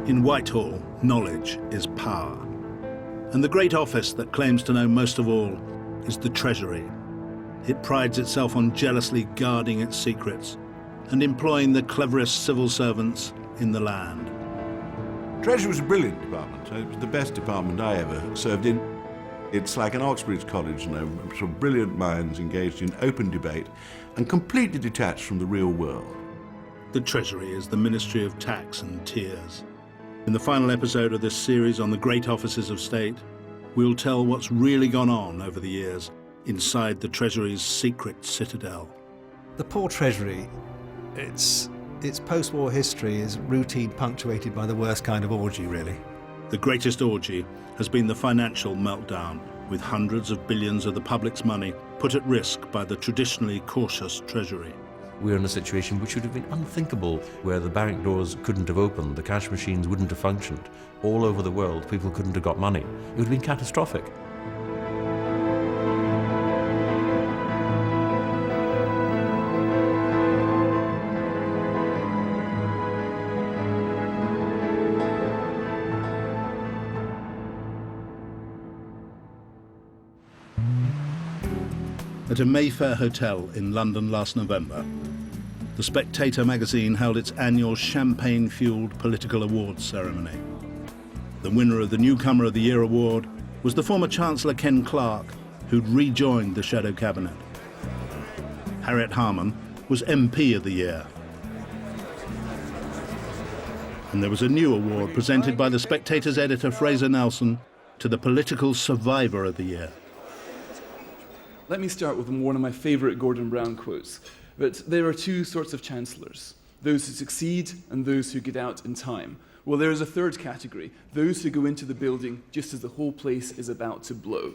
In Whitehall, knowledge is power. And the great office that claims to know most of all is the Treasury. It prides itself on jealously guarding its secrets and employing the cleverest civil servants in the land. Treasury was a brilliant department. It was the best department I ever served in. It's like an Oxbridge College, some brilliant minds engaged in open debate and completely detached from the real world. The Treasury is the Ministry of Tax and Tears. In the final episode of this series on the great offices of state, we'll tell what's really gone on over the years inside the Treasury's secret citadel. The poor Treasury, its post-war history is routine, punctuated by the worst kind of orgy, really. The greatest orgy has been the financial meltdown, with hundreds of billions of the public's money put at risk by the traditionally cautious Treasury. We're in a situation which would have been unthinkable, where the bank doors couldn't have opened, the cash machines wouldn't have functioned. All over the world, people couldn't have got money. It would have been catastrophic. At a Mayfair hotel in London last November, The Spectator magazine held its annual champagne-fueled political awards ceremony. The winner of the Newcomer of the Year award was the former Chancellor Ken Clarke, who'd rejoined the shadow cabinet. Harriet Harman was MP of the Year. And there was a new award presented by The Spectator's editor Fraser Nelson to the political survivor of the year. Let me start with one of my favourite Gordon Brown quotes, that there are two sorts of chancellors, those who succeed and those who get out in time. Well, there is a third category, those who go into the building just as the whole place is about to blow.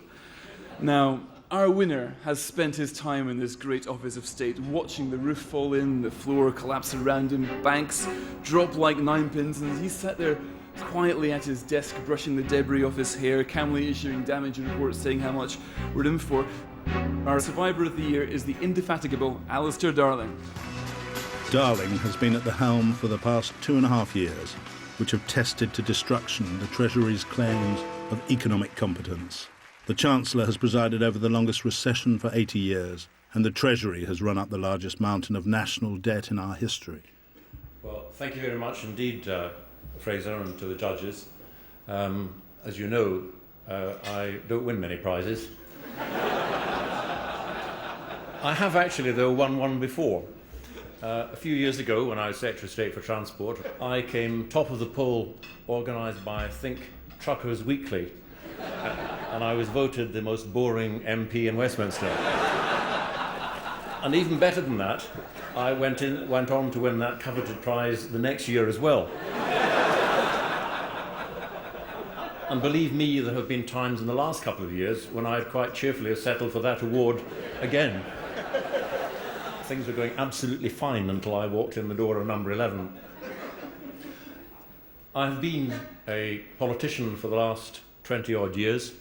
Now, our winner has spent his time in this great office of state watching the roof fall in, the floor collapse around him, banks drop like ninepins, and he sat there quietly at his desk brushing the debris off his hair, calmly issuing damage reports saying how much we're in for. Our survivor of the year is the indefatigable Alistair Darling. Darling has been at the helm for the past 2.5 years, which have tested to destruction the Treasury's claims of economic competence. The Chancellor has presided over the longest recession for 80 years, and the Treasury has run up the largest mountain of national debt in our history. Well, thank you very much indeed, Fraser, and to the judges. As you know, I don't win many prizes. I have actually, though, won one before. A few years ago, when I was Secretary of State for Transport, I came top of the poll organised by Think Truckers Weekly, and I was voted the most boring MP in Westminster. And even better than that, I went on to win that coveted prize the next year as well. And believe me, there have been times in the last couple of years when I'd quite cheerfully have settled for that award again. Things were going absolutely fine until I walked in the door of number 11. I've been a politician for the last 20-odd years,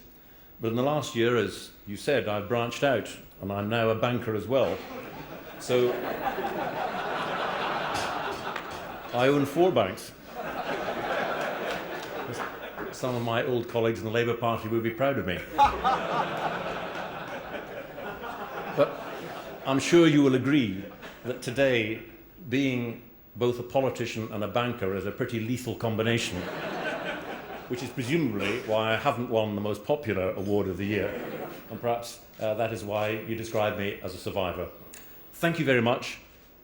but in the last year, as you said, I've branched out, and I'm now a banker as well. So I own 4 banks. Some of my old colleagues in the Labour Party would be proud of me. But I'm sure you will agree that today, being both a politician and a banker is a pretty lethal combination, which is presumably why I haven't won the most popular award of the year. And perhaps that is why you describe me as a survivor. Thank you very much.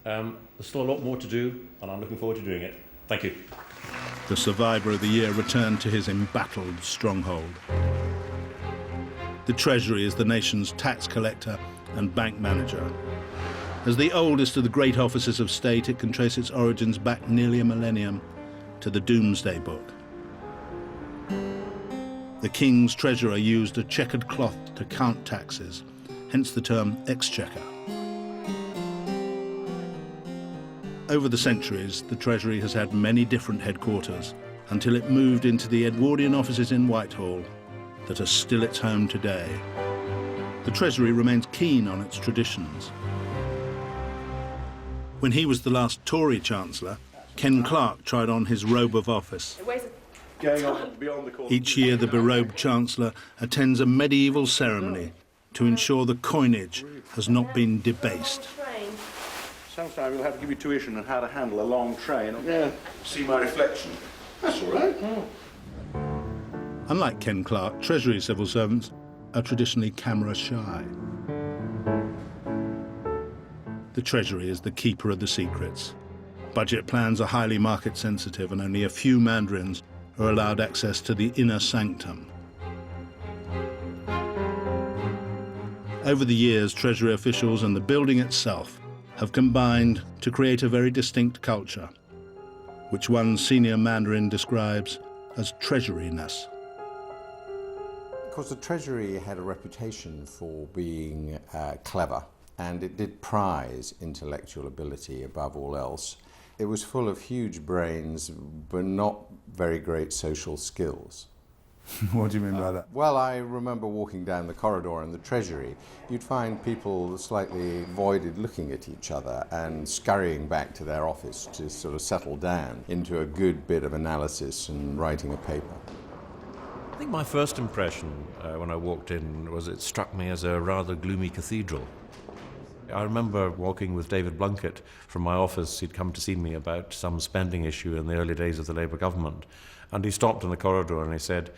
There's still a lot more to do, and I'm looking forward to doing it. Thank you. The survivor of the year returned to his embattled stronghold. The Treasury is the nation's tax collector and bank manager. As the oldest of the great offices of state, it can trace its origins back nearly a millennium to the Doomsday Book. The King's Treasurer used a checkered cloth to count taxes, hence the term exchequer. Over the centuries, the Treasury has had many different headquarters until it moved into the Edwardian offices in Whitehall that are still its home today. The Treasury remains keen on its traditions. When he was the last Tory Chancellor, Ken Clarke tried on his robe of office. Going on beyond the court. Each year, the berobed Chancellor attends a medieval ceremony to ensure the coinage has not been debased. Sometime we'll have to give you tuition on how to handle a long train. Yeah. See my reflection. That's all right. Unlike Ken Clarke, Treasury civil servants are traditionally camera shy. The Treasury is the keeper of the secrets. Budget plans are highly market sensitive and only a few mandarins are allowed access to the inner sanctum. Over the years, Treasury officials and the building itself have combined to create a very distinct culture, which one senior mandarin describes as treasuriness. Of course, the Treasury had a reputation for being clever, and it did prize intellectual ability above all else. It was full of huge brains, but not very great social skills. What do you mean by that? Well, I remember walking down the corridor in the Treasury. You'd find people slightly voided looking at each other and scurrying back to their office to sort of settle down into a good bit of analysis and writing a paper. I think my first impression when I walked in was it struck me as a rather gloomy cathedral. I remember walking with David Blunkett from my office. He'd come to see me about some spending issue in the early days of the Labour government. And he stopped in the corridor and he said,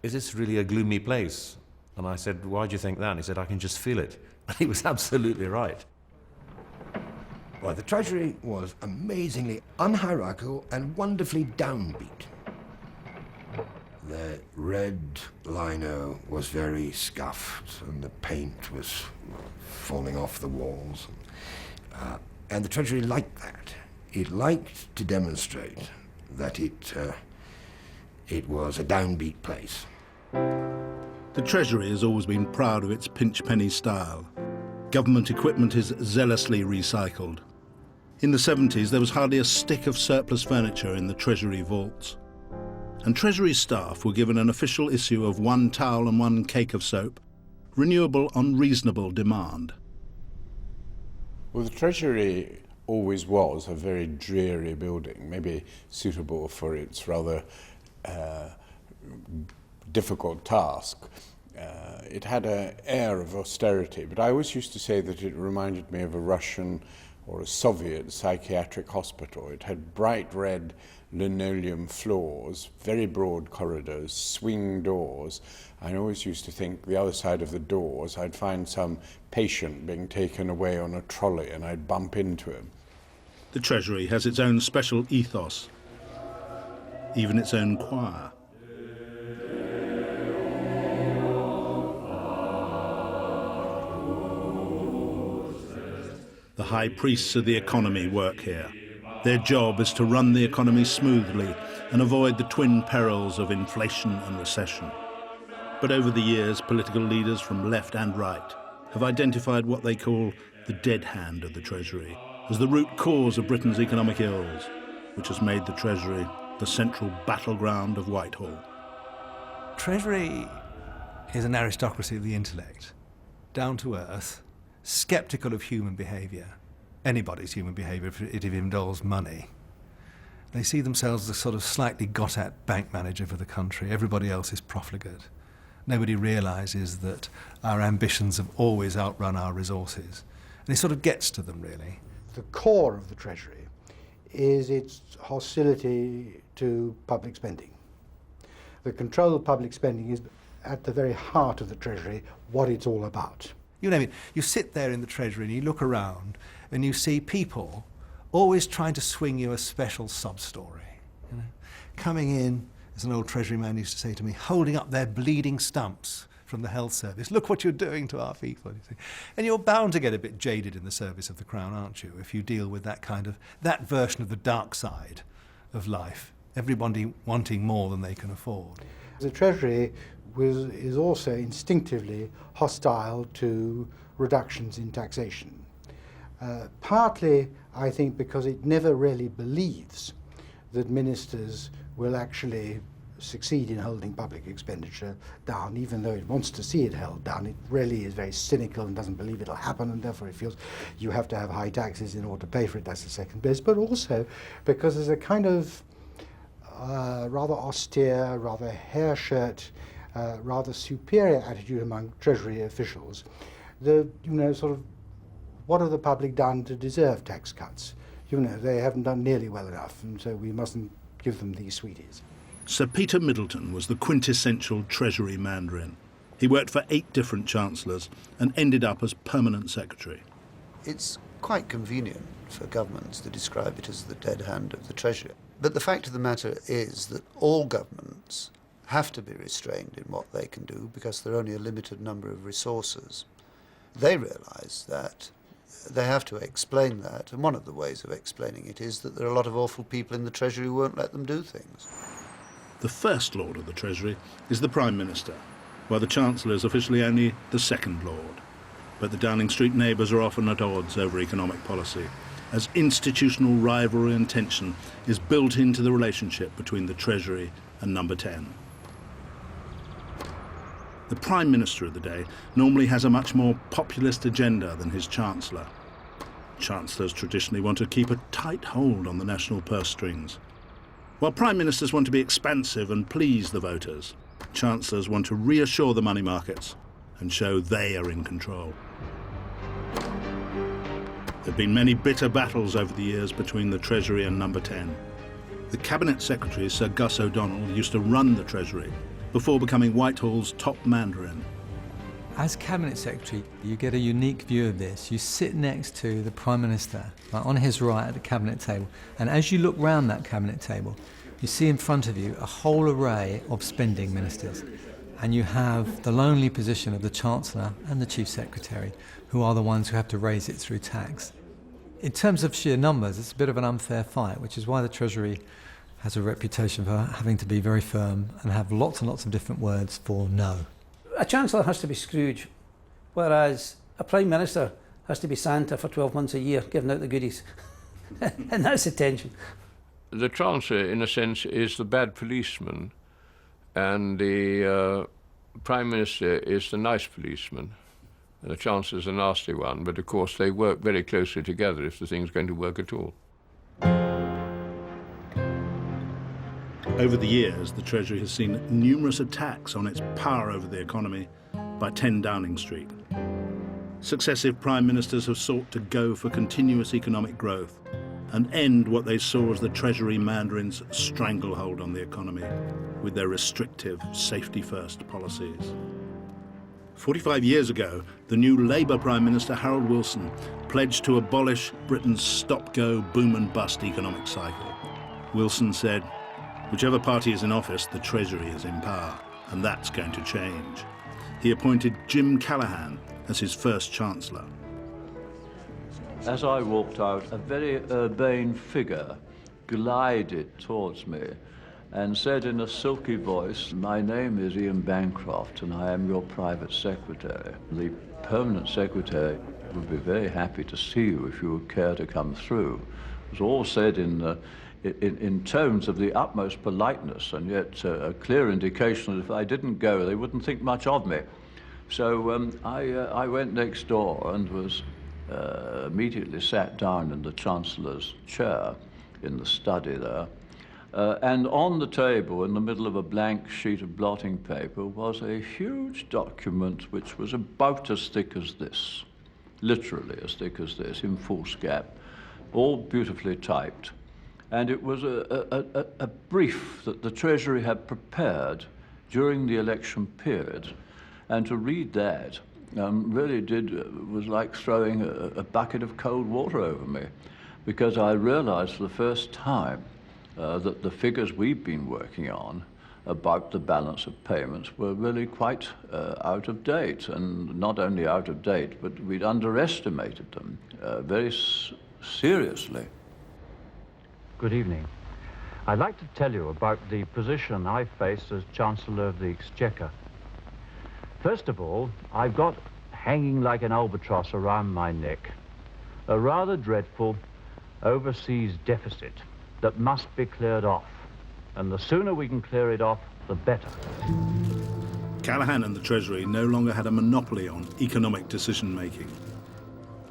"Is this really a gloomy place?" And I said, "Why do you think that?" And he said, "I can just feel it." And he was absolutely right. Well, the Treasury was amazingly unhierarchical and wonderfully downbeat. The red lino was very scuffed and the paint was falling off the walls. And the Treasury liked that. It liked to demonstrate that it was a downbeat place. The Treasury has always been proud of its pinch-penny style. Government equipment is zealously recycled. In the 70s, there was hardly a stick of surplus furniture in the Treasury vaults. And Treasury staff were given an official issue of 1 towel and 1 cake of soap, renewable on reasonable demand. Well, the Treasury always was a very dreary building, maybe suitable for its rather difficult task. It had an air of austerity, but I always used to say that it reminded me of a Russian or a Soviet psychiatric hospital. It had bright red linoleum floors, very broad corridors, swing doors. I always used to think the other side of the doors, I'd find some patient being taken away on a trolley and I'd bump into him. The Treasury has its own special ethos, even its own choir. The high priests of the economy work here. Their job is to run the economy smoothly and avoid the twin perils of inflation and recession. But over the years, political leaders from left and right have identified what they call the dead hand of the Treasury as the root cause of Britain's economic ills, which has made the Treasury the central battleground of Whitehall. Treasury is an aristocracy of the intellect, down to earth, sceptical of human behaviour, anybody's human behaviour if it involves money. They see themselves as a sort of slightly got-at bank manager for the country. Everybody else is profligate. Nobody realises that our ambitions have always outrun our resources. And it sort of gets to them, really. The core of the Treasury is its hostility to public spending. The control of public spending is at the very heart of the Treasury, what it's all about. You name it. You sit there in the Treasury and you look around and you see people always trying to swing you a special sub-story. You know? Coming in, as an old Treasury man used to say to me, holding up their bleeding stumps from the health service. Look what you're doing to our people. You see. And you're bound to get a bit jaded in the service of the Crown, aren't you, if you deal with that version of the dark side of life, everybody wanting more than they can afford. The Treasury is also instinctively hostile to reductions in taxation. Partly, I think, because it never really believes that ministers will actually succeed in holding public expenditure down, even though it wants to see it held down. It really is very cynical and doesn't believe it'll happen, and therefore it feels you have to have high taxes in order to pay for it. That's the second best. But also because there's a kind of rather austere, rather hair-shirt, rather superior attitude among Treasury officials. Sort of, what have the public done to deserve tax cuts? They haven't done nearly well enough, and so we mustn't give them these sweeties. Sir Peter Middleton was the quintessential Treasury mandarin. He worked for 8 different chancellors and ended up as permanent secretary. It's quite convenient for governments to describe it as the dead hand of the Treasury. But the fact of the matter is that all governments have to be restrained in what they can do because there are only a limited number of resources. They realise that they have to explain that, and one of the ways of explaining it is that there are a lot of awful people in the Treasury who won't let them do things. The First Lord of the Treasury is the Prime Minister, while the Chancellor is officially only the Second Lord. But the Downing Street neighbours are often at odds over economic policy, as institutional rivalry and tension is built into the relationship between the Treasury and Number 10. The Prime Minister of the day normally has a much more populist agenda than his Chancellor. Chancellors traditionally want to keep a tight hold on the national purse strings. While Prime Ministers want to be expansive and please the voters, Chancellors want to reassure the money markets and show they are in control. There have been many bitter battles over the years between the Treasury and Number 10. The Cabinet Secretary, Sir Gus O'Donnell, used to run the Treasury before becoming Whitehall's top mandarin. As Cabinet Secretary, you get a unique view of this. You sit next to the Prime Minister, like on his right at the Cabinet table, and as you look round that Cabinet table, you see in front of you a whole array of spending ministers. And you have the lonely position of the Chancellor and the Chief Secretary, who are the ones who have to raise it through tax. In terms of sheer numbers, it's a bit of an unfair fight, which is why the Treasury has a reputation for having to be very firm and have lots and lots of different words for no. A Chancellor has to be Scrooge, whereas a Prime Minister has to be Santa for 12 months a year, giving out the goodies. And that's the tension. The Chancellor, in a sense, is the bad policeman, and the Prime Minister is the nice policeman. And the Chancellor is a nasty one, but of course they work very closely together if the thing's going to work at all. Over the years, the Treasury has seen numerous attacks on its power over the economy by 10 Downing Street. Successive Prime Ministers have sought to go for continuous economic growth and end what they saw as the Treasury mandarins' stranglehold on the economy with their restrictive, safety-first policies. 45 years ago, the new Labour Prime Minister, Harold Wilson, pledged to abolish Britain's stop-go, boom-and-bust economic cycle. Wilson said, "Whichever party is in office, the Treasury is in power, and that's going to change." He appointed Jim Callaghan as his first Chancellor. As I walked out, a very urbane figure glided towards me and said in a silky voice, "My name is Ian Bancroft and I am your private secretary. The permanent secretary would be very happy to see you if you would care to come through." It was all said in tones of the utmost politeness, and yet a clear indication that if I didn't go, they wouldn't think much of me. So I went next door and was immediately sat down in the Chancellor's chair in the study there. And on the table, in the middle of a blank sheet of blotting paper, was a huge document which was about as thick as this, literally as thick as this, in foolscap, all beautifully typed. And it was a brief that the Treasury had prepared during the election period. And to read that really was like throwing a bucket of cold water over me, because I realized for the first time that the figures we've been working on about the balance of payments were really quite out of date, and not only out of date, but we'd underestimated them very seriously. Good evening. I'd like to tell you about the position I face as Chancellor of the Exchequer. First of all, I've got hanging like an albatross around my neck a rather dreadful overseas deficit that must be cleared off. and the sooner we can clear it off, the better. Callaghan and the Treasury no longer had a monopoly on economic decision-making.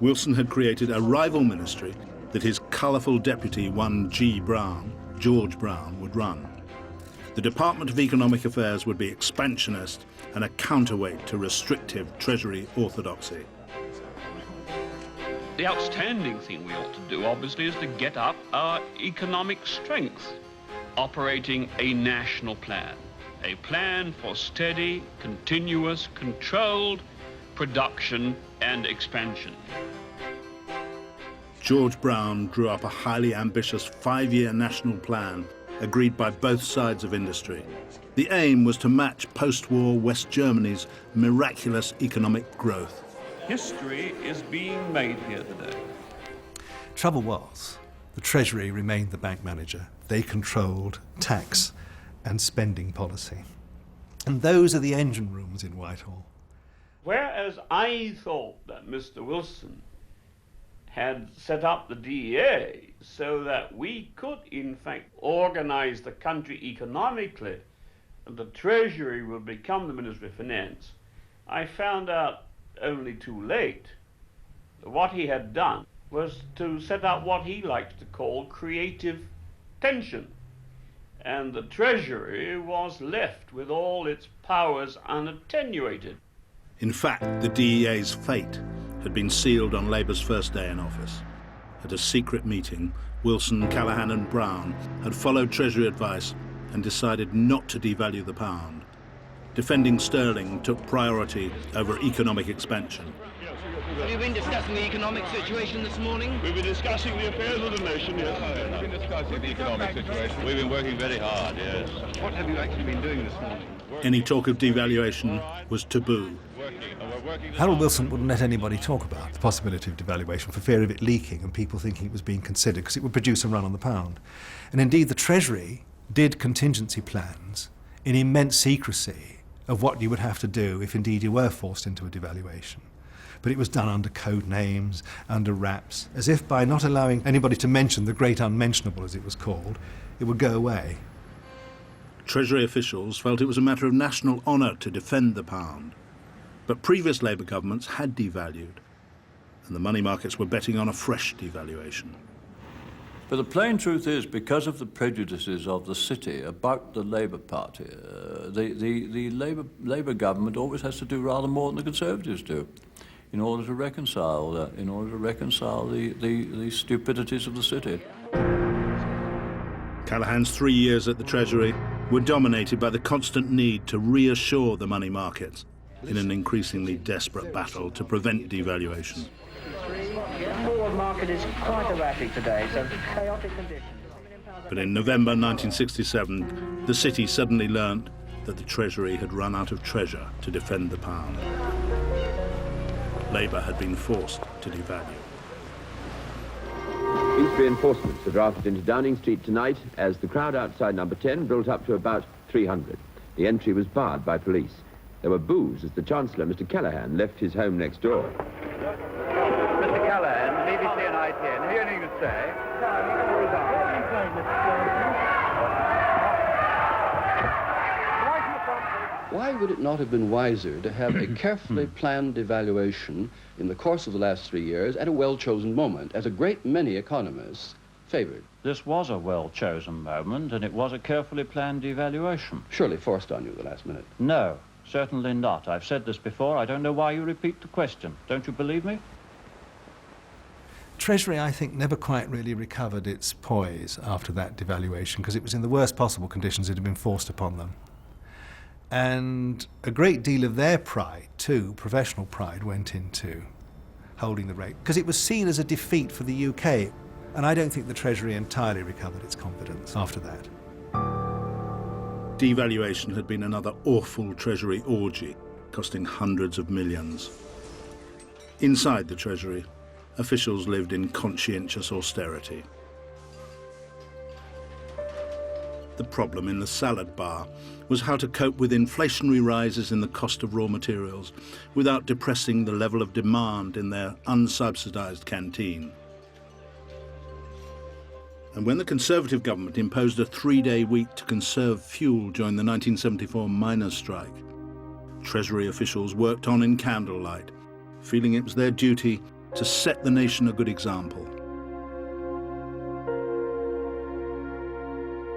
Wilson had created a rival ministry that his colourful deputy, one George Brown, would run. The Department of Economic Affairs would be expansionist and a counterweight to restrictive Treasury orthodoxy. The outstanding thing we ought to do, obviously, is to get up our economic strength, operating a national plan. A plan for steady, continuous, controlled production and expansion. George Brown drew up a highly ambitious 5-year national plan agreed by both sides of industry. The aim was to match post-war West Germany's miraculous economic growth. History is being made here today. Trouble was, the Treasury remained the bank manager. They controlled tax and spending policy. And those are the engine rooms in Whitehall. Whereas I thought that Mr. Wilson had set up the DEA so that we could, in fact, organize the country economically, and the Treasury would become the Ministry of Finance, I found out only too late that what he had done was to set up what he likes to call creative tension. And the Treasury was left with all its powers unattenuated. In fact, the DEA's fate had been sealed on Labour's first day in office. At a secret meeting, Wilson, Callaghan and Brown had followed Treasury advice and decided not to devalue the pound. Defending sterling took priority over economic expansion. Have you been discussing the economic situation this morning? We've been discussing the affairs of the nation, yes. We've been discussing the economic situation. We've been working very hard, yes. What have you actually been doing this morning? Any talk of devaluation was taboo. Harold Wilson wouldn't let anybody talk about the possibility of devaluation for fear of it leaking and people thinking it was being considered, because it would produce a run on the pound. And indeed, the Treasury did contingency plans in immense secrecy of what you would have to do if indeed you were forced into a devaluation. But it was done under code names, under wraps, as if by not allowing anybody to mention the great unmentionable, as it was called, it would go away. Treasury officials felt it was a matter of national honour to defend the pound. But previous Labour governments had devalued, and the money markets were betting on a fresh devaluation. But the plain truth is, because of the prejudices of the city about the Labour Party, the Labour government always has to do rather more than the Conservatives do in order to reconcile the stupidities of the city. Callaghan's 3 years at the Treasury were dominated by the constant need to reassure the money markets in an increasingly desperate battle to prevent devaluation. The forward market is quite erratic today, so chaotic conditions. But in November 1967, the city suddenly learnt that the Treasury had run out of treasure to defend the pound. Labour had been forced to devalue. Police reinforcements are drafted into Downing Street tonight as the crowd outside number 10 built up to about 300. The entry was barred by police. There were boos as the Chancellor, Mr. Callaghan, left his home next door. Mr. Callaghan, BBC and ITN, have you anything to say? Why would it not have been wiser to have a carefully planned devaluation in the course of the last 3 years at a well-chosen moment, as a great many economists favoured? This was a well-chosen moment, and it was a carefully planned devaluation. Surely forced on you at the last minute. No, certainly not. I've said this before. I don't know why you repeat the question. Don't you believe me? Treasury, I think, never quite really recovered its poise after that devaluation, because it was in the worst possible conditions it had been forced upon them. And a great deal of their pride, too, professional pride, went into holding the rate, because it was seen as a defeat for the UK. And I don't think the Treasury entirely recovered its confidence after that. Devaluation had been another awful Treasury orgy, costing hundreds of millions. Inside the Treasury, officials lived in conscientious austerity. The problem in the salad bar was how to cope with inflationary rises in the cost of raw materials without depressing the level of demand in their unsubsidized canteen. And when the Conservative government imposed a 3-day week to conserve fuel during the 1974 miners' strike, Treasury officials worked on in candlelight, feeling it was their duty to set the nation a good example.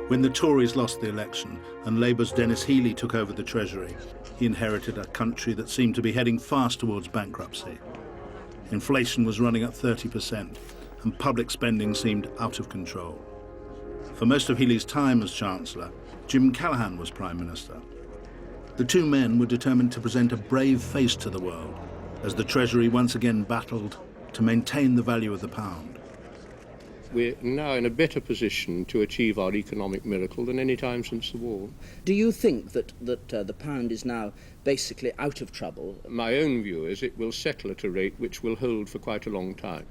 When the Tories lost the election and Labour's Dennis Healey took over the Treasury, he inherited a country that seemed to be heading fast towards bankruptcy. Inflation was running at 30%, and public spending seemed out of control. For most of Healey's time as Chancellor, Jim Callaghan was Prime Minister. The two men were determined to present a brave face to the world as the Treasury once again battled to maintain the value of the pound. We're now in a better position to achieve our economic miracle than any time since the war. Do you think that the pound is now basically out of trouble? My own view is it will settle at a rate which will hold for quite a long time.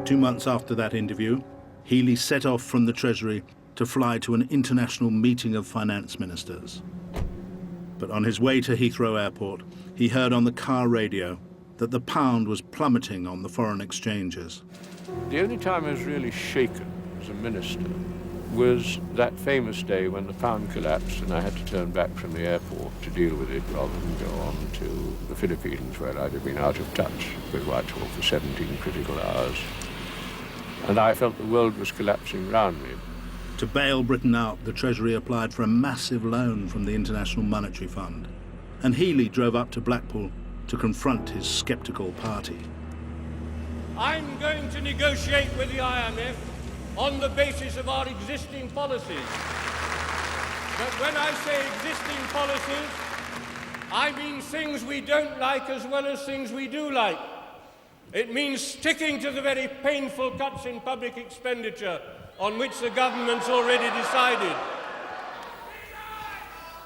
2 months after that interview, Healey set off from the Treasury to fly to an international meeting of finance ministers. But on his way to Heathrow Airport, he heard on the car radio that the pound was plummeting on the foreign exchanges. The only time I was really shaken as a minister was that famous day when the pound collapsed and I had to turn back from the airport to deal with it rather than go on to the Philippines, where I'd have been out of touch with Whitehall for 17 critical hours. And I felt the world was collapsing round me. To bail Britain out, the Treasury applied for a massive loan from the International Monetary Fund, and Healey drove up to Blackpool to confront his sceptical party. I'm going to negotiate with the IMF on the basis of our existing policies. But when I say existing policies, I mean things we don't like as well as things we do like. It means sticking to the very painful cuts in public expenditure on which the government's already decided.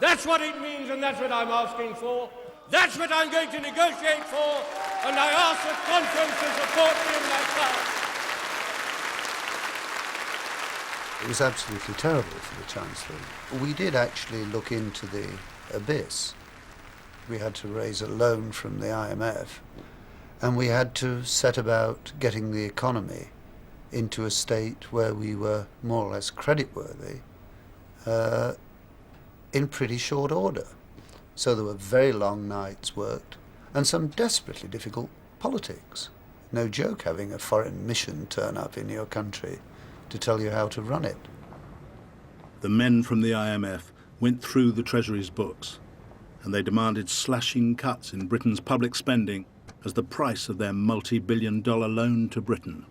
That's what it means, and that's what I'm asking for. That's what I'm going to negotiate for, and I ask the conference to support me in that cause. It was absolutely terrible for the Chancellor. We did actually look into the abyss. We had to raise a loan from the IMF, and we had to set about getting the economy into a state where we were more or less creditworthy in pretty short order. So there were very long nights worked and some desperately difficult politics. No joke having a foreign mission turn up in your country to tell you how to run it. The men from the IMF went through the Treasury's books, and they demanded slashing cuts in Britain's public spending as the price of their multi-billion-dollar loan to Britain.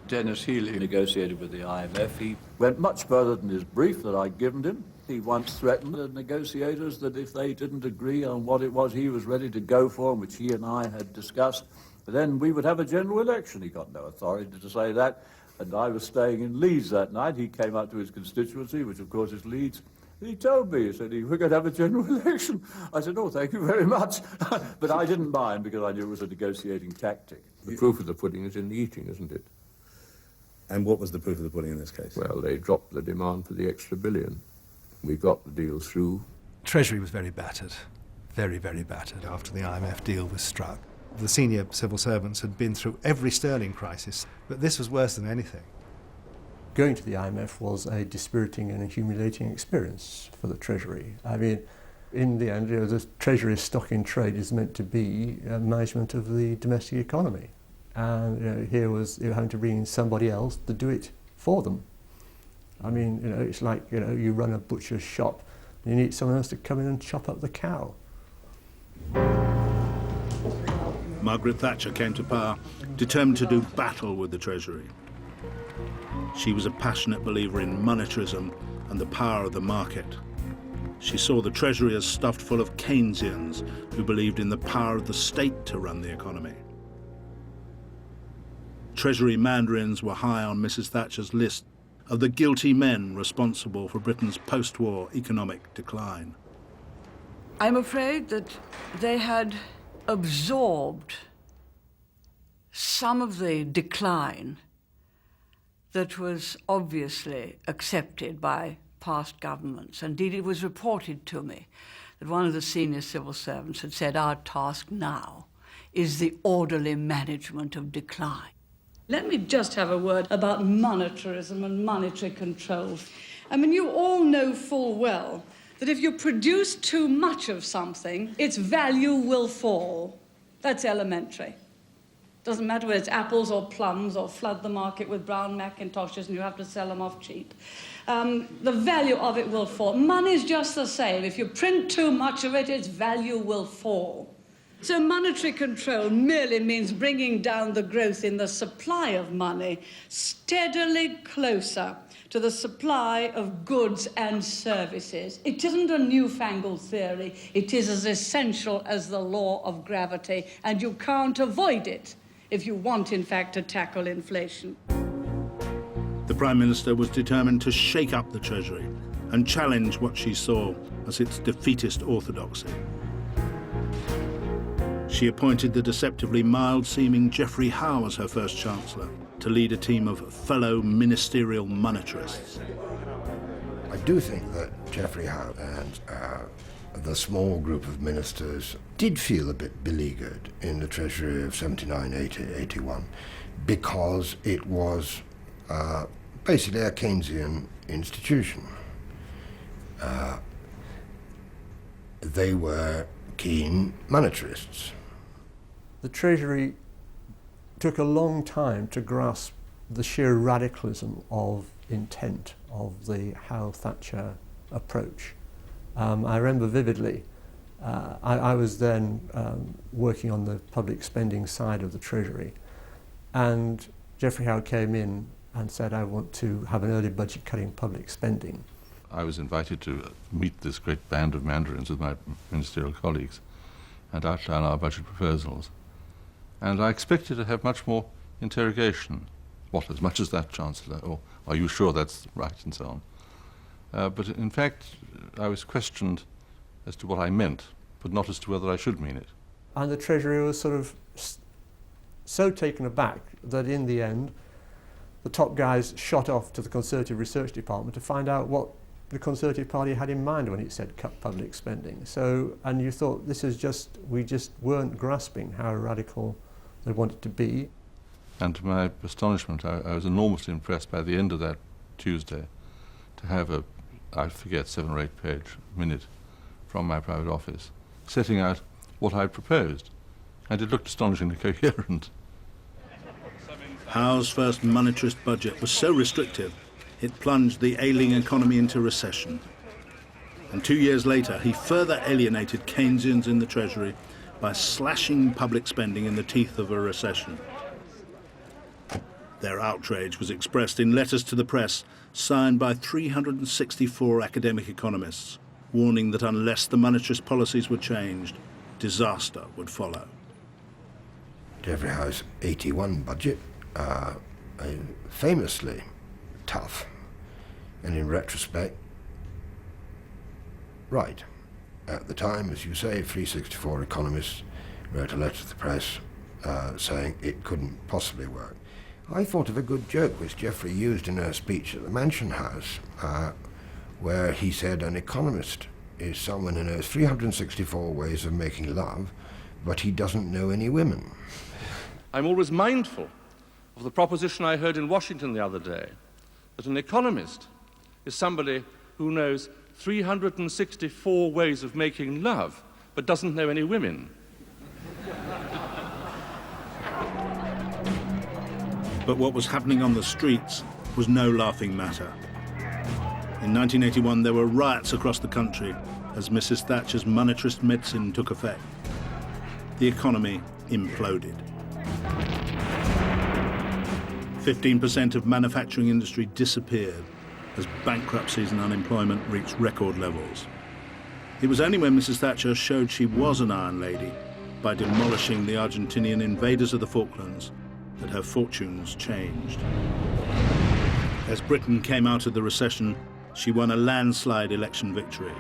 Dennis Healey negotiated with the IMF. He went much further than his brief that I'd given him. He once threatened the negotiators that if they didn't agree on what it was he was ready to go for, which he and I had discussed, then we would have a general election. He got no authority to say that. And I was staying in Leeds that night. He came up to his constituency, which of course is Leeds. He told me, he said, we're going to have a general election. I said, oh, thank you very much. But I didn't mind because I knew it was a negotiating tactic. The proof of the pudding is in the eating, isn't it? And what was the proof of the pudding in this case? Well, they dropped the demand for the extra billion. We got the deal through. Treasury was very battered, very, very battered after the IMF deal was struck. The senior civil servants had been through every sterling crisis, but this was worse than anything. Going to the IMF was a dispiriting and a humiliating experience for the Treasury. I mean, in the end, the Treasury's stock in trade is meant to be a management of the domestic economy. And here was having to bring in somebody else to do it for them. I mean, it's like, you run a butcher's shop and you need someone else to come in and chop up the cow. Margaret Thatcher came to power, determined to do battle with the Treasury. She was a passionate believer in monetarism and the power of the market. She saw the Treasury as stuffed full of Keynesians who believed in the power of the state to run the economy. Treasury mandarins were high on Mrs. Thatcher's list of the guilty men responsible for Britain's post-war economic decline. I'm afraid that they had absorbed some of the decline that was obviously accepted by past governments. Indeed, it was reported to me that one of the senior civil servants had said, our task now is the orderly management of decline. Let me just have a word about monetarism and monetary control. I mean, you all know full well that if you produce too much of something, its value will fall. That's elementary. Doesn't matter whether it's apples or plums or flood the market with brown Macintoshes and you have to sell them off cheap. The value of it will fall. Money's just the same. If you print too much of it, its value will fall. So monetary control merely means bringing down the growth in the supply of money steadily closer to the supply of goods and services. It isn't a newfangled theory. It is as essential as the law of gravity, and you can't avoid it if you want, in fact, to tackle inflation. The Prime Minister was determined to shake up the Treasury and challenge what she saw as its defeatist orthodoxy. She appointed the deceptively mild-seeming Geoffrey Howe as her first Chancellor to lead a team of fellow ministerial monetarists. I do think that Geoffrey Howe and the small group of ministers did feel a bit beleaguered in the Treasury of 79, 80, 81, because it was basically a Keynesian institution. They were keen monetarists. The Treasury took a long time to grasp the sheer radicalism of intent of the Howe-Thatcher approach. I remember vividly, I was then working on the public spending side of the Treasury, and Geoffrey Howe came in and said, I want to have an early budget cutting public spending. I was invited to meet this great band of mandarins with my ministerial colleagues and outline our budget proposals. And I expected to have much more interrogation. What, as much as that, Chancellor? Or are you sure that's right, and so on. But in fact, I was questioned as to what I meant, but not as to whether I should mean it. And the Treasury was sort of so taken aback that in the end, the top guys shot off to the Conservative Research Department to find out what the Conservative Party had in mind when it said cut public spending. So, and you thought, this is just, we just weren't grasping how radical they wanted to be. And to my astonishment, I was enormously impressed by the end of that Tuesday to have a, I forget, 7 or 8 page minute from my private office setting out what I'd proposed. And it looked astonishingly coherent. Howe's first monetarist budget was so restrictive, it plunged the ailing economy into recession. And 2 years later, he further alienated Keynesians in the Treasury by slashing public spending in the teeth of a recession. Their outrage was expressed in letters to the press signed by 364 academic economists, warning that unless the monetarist policies were changed, disaster would follow. Geoffrey Howe's 81 budget, famously tough, and in retrospect, right. At the time, as you say, 364 economists wrote a letter to the press saying it couldn't possibly work. I thought of a good joke which Geoffrey used in a speech at the Mansion House, where he said an economist is someone who knows 364 ways of making love, but he doesn't know any women. I'm always mindful of the proposition I heard in Washington the other day, that an economist is somebody who knows 364 ways of making love, but doesn't know any women. But what was happening on the streets was no laughing matter. In 1981, there were riots across the country as Mrs. Thatcher's monetarist medicine took effect. The economy imploded. 15% of manufacturing industry disappeared as bankruptcies and unemployment reached record levels. It was only when Mrs. Thatcher showed she was an Iron Lady by demolishing the Argentinian invaders of the Falklands that her fortunes changed. As Britain came out of the recession, she won a landslide election victory.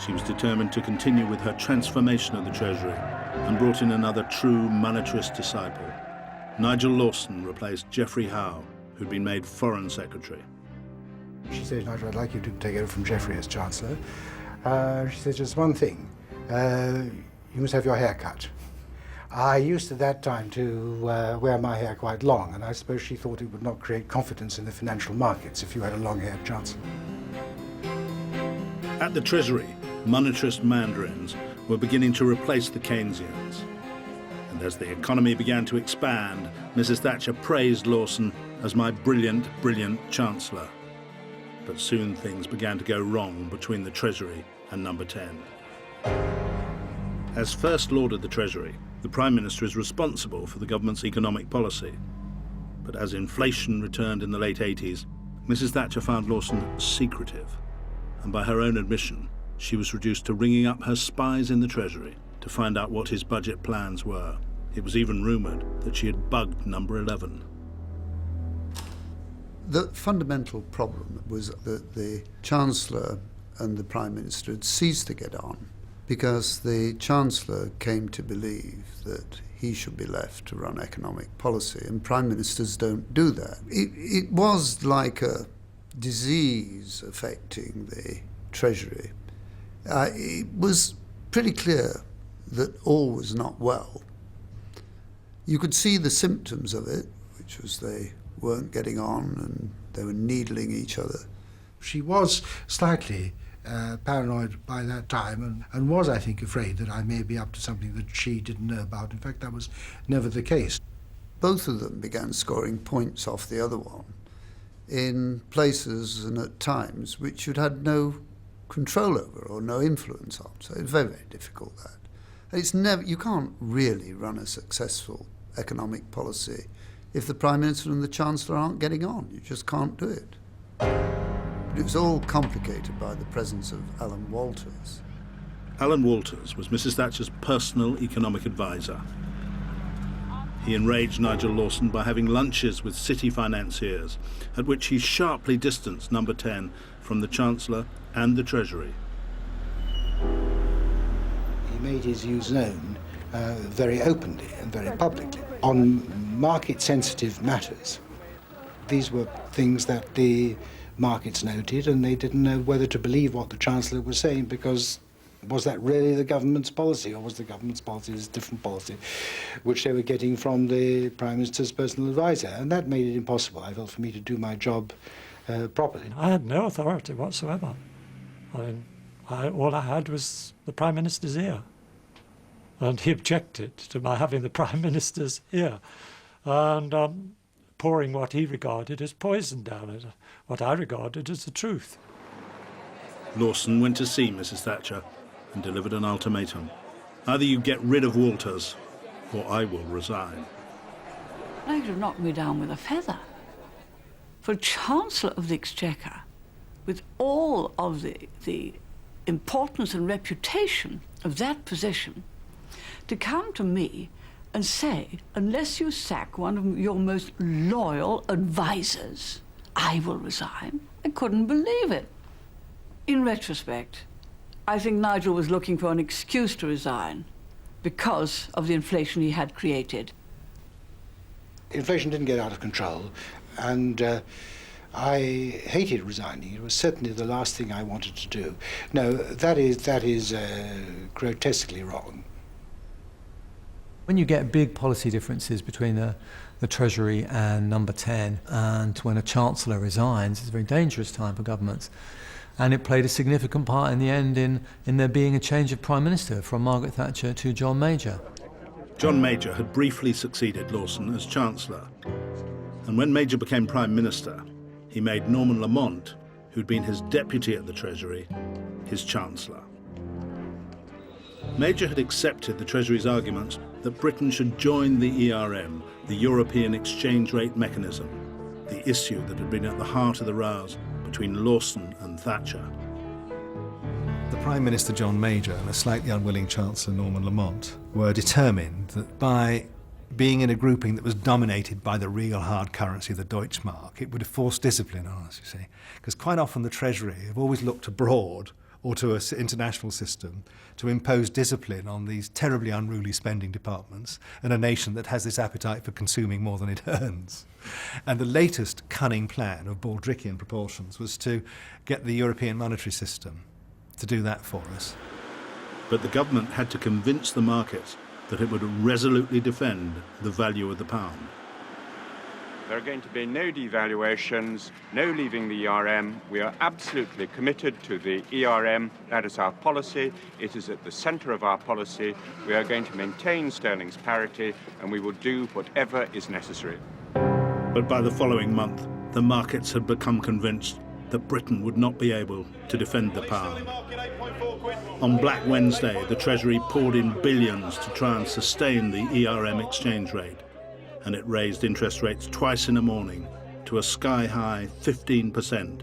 She was determined to continue with her transformation of the Treasury and brought in another true monetarist disciple. Nigel Lawson replaced Geoffrey Howe, who'd been made Foreign Secretary. She said, Nigel, I'd like you to take over from Geoffrey as Chancellor. She said, just one thing, you must have your hair cut. I used at that time to wear my hair quite long, and I suppose she thought it would not create confidence in the financial markets if you had a long-haired chancellor. At the Treasury, monetarist mandarins were beginning to replace the Keynesians. And as the economy began to expand, Mrs. Thatcher praised Lawson as my brilliant, brilliant Chancellor. But soon things began to go wrong between the Treasury and Number 10. As First Lord of the Treasury, the Prime Minister is responsible for the government's economic policy. But as inflation returned in the late 80s, Mrs. Thatcher found Lawson secretive. And by her own admission, she was reduced to ringing up her spies in the Treasury to find out what his budget plans were. It was even rumoured that she had bugged Number 11. The fundamental problem was that the Chancellor and the Prime Minister had ceased to get on, because the Chancellor came to believe that he should be left to run economic policy, and Prime Ministers don't do that. It was like a disease affecting the Treasury. It was pretty clear that all was not well. You could see the symptoms of it, which was they weren't getting on and they were needling each other. She was slightly paranoid by that time and was, I think, afraid that I may be up to something that she didn't know about. In fact, that was never the case. Both of them began scoring points off the other one in places and at times which you'd had no control over or no influence on. So it's very, very difficult, that. It's never, you can't really run a successful economic policy if the Prime Minister and the Chancellor aren't getting on. You just can't do it. But it was all complicated by the presence of Alan Walters. Alan Walters was Mrs. Thatcher's personal economic advisor. He enraged Nigel Lawson by having lunches with city financiers, at which he sharply distanced Number 10 from the Chancellor and the Treasury. He made his views known very openly and very publicly on market-sensitive matters. These were things that the markets noted, and they didn't know whether to believe what the Chancellor was saying, because was that really the government's policy, or was the government's policy a different policy, which they were getting from the Prime Minister's personal advisor? And that made it impossible, I felt, for me to do my job properly. I had no authority whatsoever. All I had was the Prime Minister's ear. And he objected to my having the Prime Minister's ear and pouring what he regarded as poison down it, what I regarded as the truth. Lawson went to see Mrs. Thatcher and delivered an ultimatum. Either you get rid of Walters, or I will resign. They could have knocked me down with a feather. For Chancellor of the Exchequer, with all of the importance and reputation of that position, to come to me and say, unless you sack one of your most loyal advisors, I will resign. I couldn't believe it. In retrospect, I think Nigel was looking for an excuse to resign because of the inflation he had created. Inflation didn't get out of control, and I hated resigning. It was certainly the last thing I wanted to do. No, that is grotesquely wrong. When you get big policy differences between the Treasury and Number 10, and when a Chancellor resigns, it's a very dangerous time for governments. And it played a significant part in the end in there being a change of Prime Minister from Margaret Thatcher to John Major. John Major had briefly succeeded Lawson as Chancellor. And when Major became Prime Minister, he made Norman Lamont, who'd been his deputy at the Treasury, his Chancellor. Major had accepted the Treasury's arguments that Britain should join the ERM, the European Exchange Rate Mechanism, the issue that had been at the heart of the rows between Lawson and Thatcher. The Prime Minister John Major and a slightly unwilling Chancellor Norman Lamont were determined that by being in a grouping that was dominated by the real hard currency, the Deutschmark, it would force discipline on us, you see. Because quite often the Treasury have always looked abroad or to an international system to impose discipline on these terribly unruly spending departments and a nation that has this appetite for consuming more than it earns. And the latest cunning plan of Baldrickian proportions was to get the European monetary system to do that for us. But the government had to convince the markets that it would resolutely defend the value of the pound. There are going to be no devaluations, no leaving the ERM. We are absolutely committed to the ERM. That is our policy. It is at the centre of our policy. We are going to maintain sterling's parity, and we will do whatever is necessary. But by the following month, the markets had become convinced that Britain would not be able to defend the pound. On Black Wednesday, the Treasury poured in billions to try and sustain the ERM exchange rate, and it raised interest rates twice in a morning to a sky-high 15%. 15%!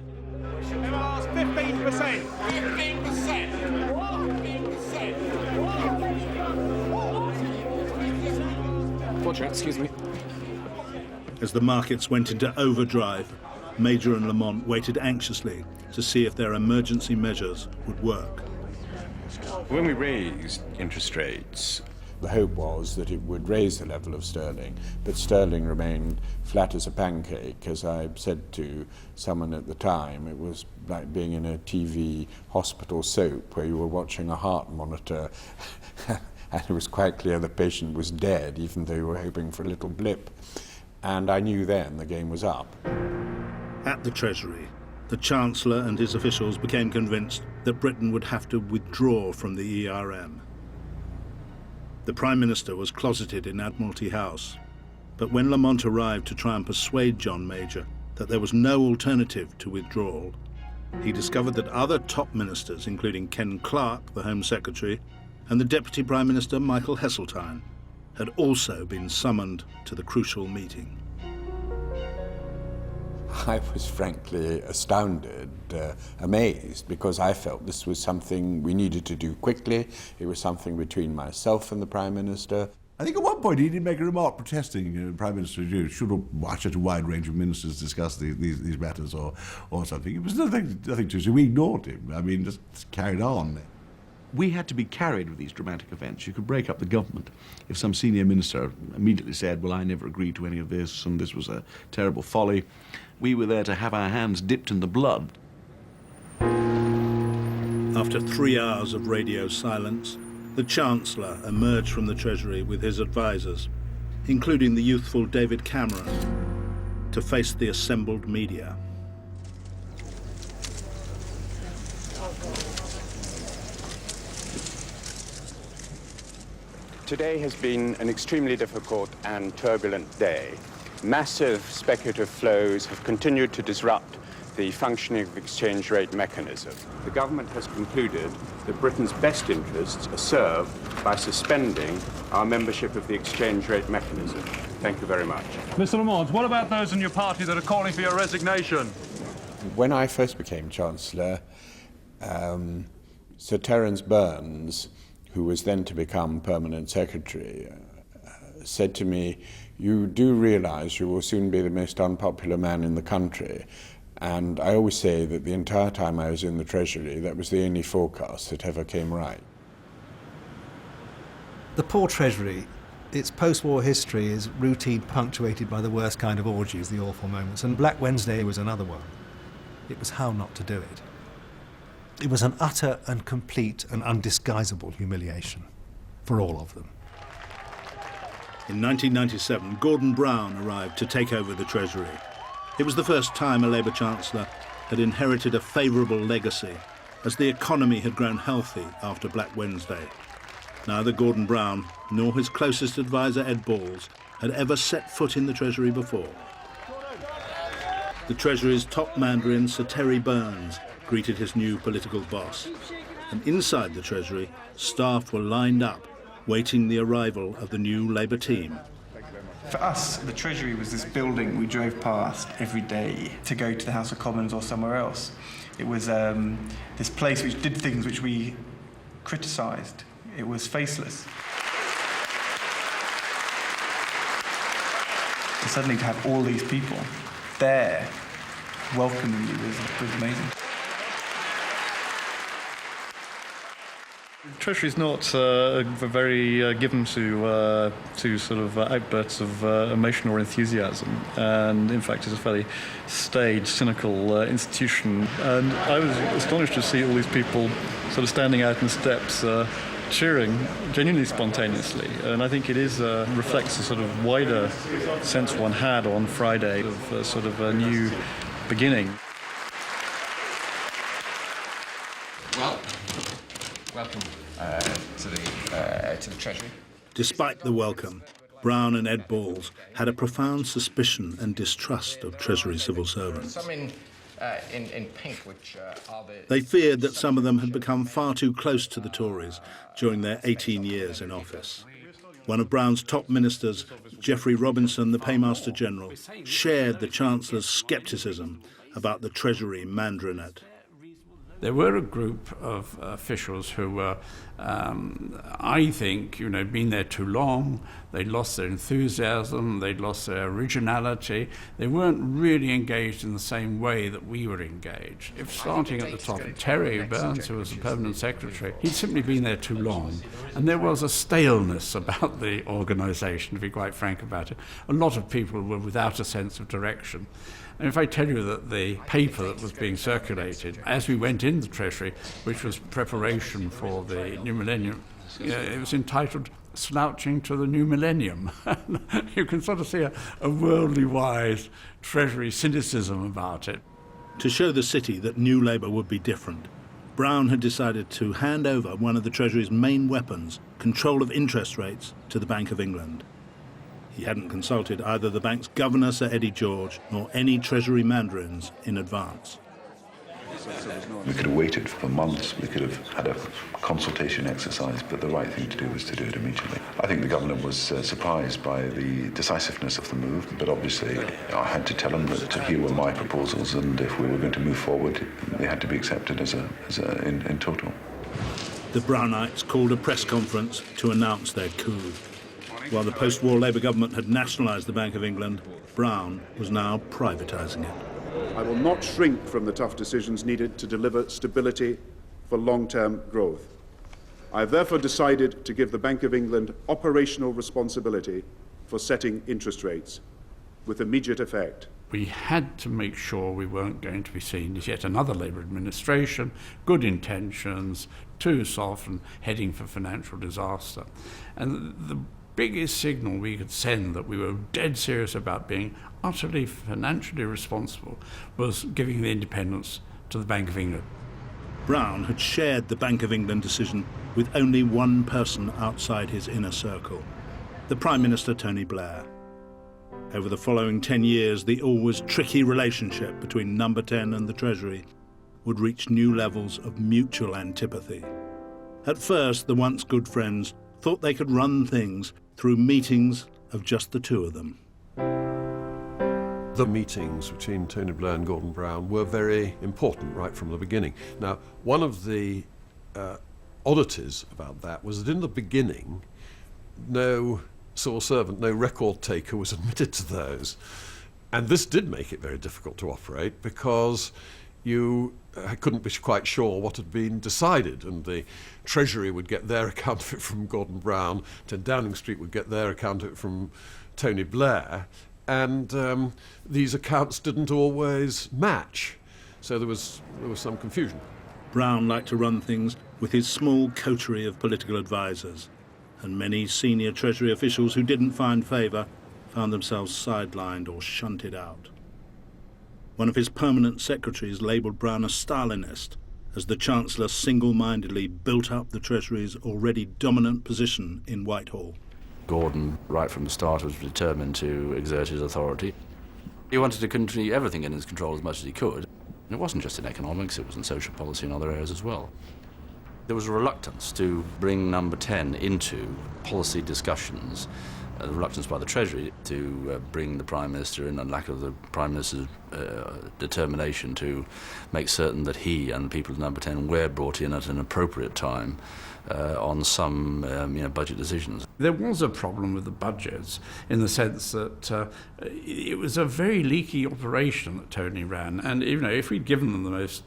15%! Watch out, excuse me. As the markets went into overdrive, Major and Lamont waited anxiously to see if their emergency measures would work. When we raised interest rates, the hope was that it would raise the level of sterling, but sterling remained flat as a pancake. As I said to someone at the time, it was like being in a TV hospital soap where you were watching a heart monitor and it was quite clear the patient was dead, even though you were hoping for a little blip. And I knew then the game was up. At the Treasury, the Chancellor and his officials became convinced that Britain would have to withdraw from the ERM. The Prime Minister was closeted in Admiralty House, but when Lamont arrived to try and persuade John Major that there was no alternative to withdrawal, he discovered that other top ministers, including Ken Clarke, the Home Secretary, and the Deputy Prime Minister Michael Heseltine, had also been summoned to the crucial meeting. I was frankly astounded, amazed, because I felt this was something we needed to do quickly. It was something between myself and the Prime Minister. I think at one point he did make a remark protesting Prime Minister should such a wide range of ministers discuss these matters or something. It was nothing to do. We ignored him. I mean, just carried on. We had to be carried with these dramatic events. You could break up the government if some senior minister immediately said, well, I never agreed to any of this, and this was a terrible folly. We were there to have our hands dipped in the blood. After 3 hours of radio silence, the Chancellor emerged from the Treasury with his advisers, including the youthful David Cameron, to face the assembled media. Today has been an extremely difficult and turbulent day. Massive speculative flows have continued to disrupt the functioning of the exchange rate mechanism. The government has concluded that Britain's best interests are served by suspending our membership of the exchange rate mechanism. Thank you very much. Mr. Lamont, what about those in your party that are calling for your resignation? When I first became Chancellor, Sir Terence Burns, who was then to become Permanent Secretary, said to me, you do realise you will soon be the most unpopular man in the country. And I always say that the entire time I was in the Treasury, that was the only forecast that ever came right. The poor Treasury, its post-war history is routine, punctuated by the worst kind of orgies, the awful moments, and Black Wednesday was another one. It was how not to do it. It was an utter and complete and undisguisable humiliation for all of them. In 1997, Gordon Brown arrived to take over the Treasury. It was the first time a Labour Chancellor had inherited a favourable legacy, as the economy had grown healthy after Black Wednesday. Neither Gordon Brown nor his closest adviser Ed Balls had ever set foot in the Treasury before. The Treasury's top mandarin, Sir Terry Burns, greeted his new political boss. And inside the Treasury, staff were lined up, waiting the arrival of the new Labour team. For us, the Treasury was this building we drove past every day to go to the House of Commons or somewhere else. It was this place which did things which we criticised. It was faceless. And suddenly to have all these people there welcoming you was amazing. The Treasury is not very given to sort of outbursts of emotion or enthusiasm, and in fact is a fairly staid, cynical institution. And I was astonished to see all these people sort of standing out in the steps cheering genuinely spontaneously, and I think it is reflects the sort of wider sense one had on Friday of sort of a new beginning. Well, welcome to the Treasury. Despite the welcome, Brown and Ed Balls had a profound suspicion and distrust of Treasury civil servants. Some in pink, which are the... They feared that some of them had become far too close to the Tories during their 18 years in office. One of Brown's top ministers, Geoffrey Robinson, the Paymaster General, shared the Chancellor's scepticism about the Treasury mandarinate. There were a group of officials who were, I think, been there too long. They'd lost their enthusiasm, they'd lost their originality. They weren't really engaged in the same way that we were engaged. If starting at the top, Terry Burns, who was the permanent secretary, he'd simply been there too long. And there was a staleness about the organisation, to be quite frank about it. A lot of people were without a sense of direction. And if I tell you that the paper that was being circulated as we went in the Treasury, which was preparation for the new millennium, it was entitled Slouching to the New Millennium. You can sort of see a worldly wise Treasury cynicism about it. To show the city that New Labour would be different, Brown had decided to hand over one of the Treasury's main weapons, control of interest rates, to the Bank of England. He hadn't consulted either the bank's governor, Sir Eddie George, nor any Treasury mandarins in advance. We could have waited for months, we could have had a consultation exercise, but the right thing to do was to do it immediately. I think the governor was surprised by the decisiveness of the move, but obviously I had to tell him that here were my proposals, and if we were going to move forward, they had to be accepted in total. The Brownites called a press conference to announce their coup. While the post-war Labour government had nationalised the Bank of England, Brown was now privatising it. I will not shrink from the tough decisions needed to deliver stability for long-term growth. I have therefore decided to give the Bank of England operational responsibility for setting interest rates with immediate effect. We had to make sure we weren't going to be seen as yet another Labour administration, good intentions, too soft and heading for financial disaster. And the biggest signal we could send that we were dead serious about being utterly financially responsible was giving the independence to the Bank of England. Brown had shared the Bank of England decision with only one person outside his inner circle, the Prime Minister Tony Blair. Over the following 10 years, the always tricky relationship between Number 10 and the Treasury would reach new levels of mutual antipathy. At first, the once good friends thought they could run things through meetings of just the two of them. The meetings between Tony Blair and Gordon Brown were very important right from the beginning. Now, one of the oddities about that was that in the beginning, no civil servant, no record taker was admitted to those. And this did make it very difficult to operate because you couldn't be quite sure what had been decided, and the Treasury would get their account of it from Gordon Brown, 10 Downing Street would get their account of it from Tony Blair, and these accounts didn't always match, so there was some confusion. Brown liked to run things with his small coterie of political advisers, and many senior Treasury officials who didn't find favour found themselves sidelined or shunted out. One of his permanent secretaries labelled Brown a Stalinist as the Chancellor single-mindedly built up the Treasury's already dominant position in Whitehall. Gordon, right from the start, was determined to exert his authority. He wanted to continue everything in his control as much as he could. And it wasn't just in economics, it was in social policy and other areas as well. There was a reluctance to bring Number 10 into policy discussions, a reluctance by the Treasury to bring the Prime Minister in, and lack of the Prime Minister's determination to make certain that he and people at Number 10 were brought in at an appropriate time on some budget decisions. There was a problem with the budgets in the sense that it was a very leaky operation that Tony ran, and if we'd given them the most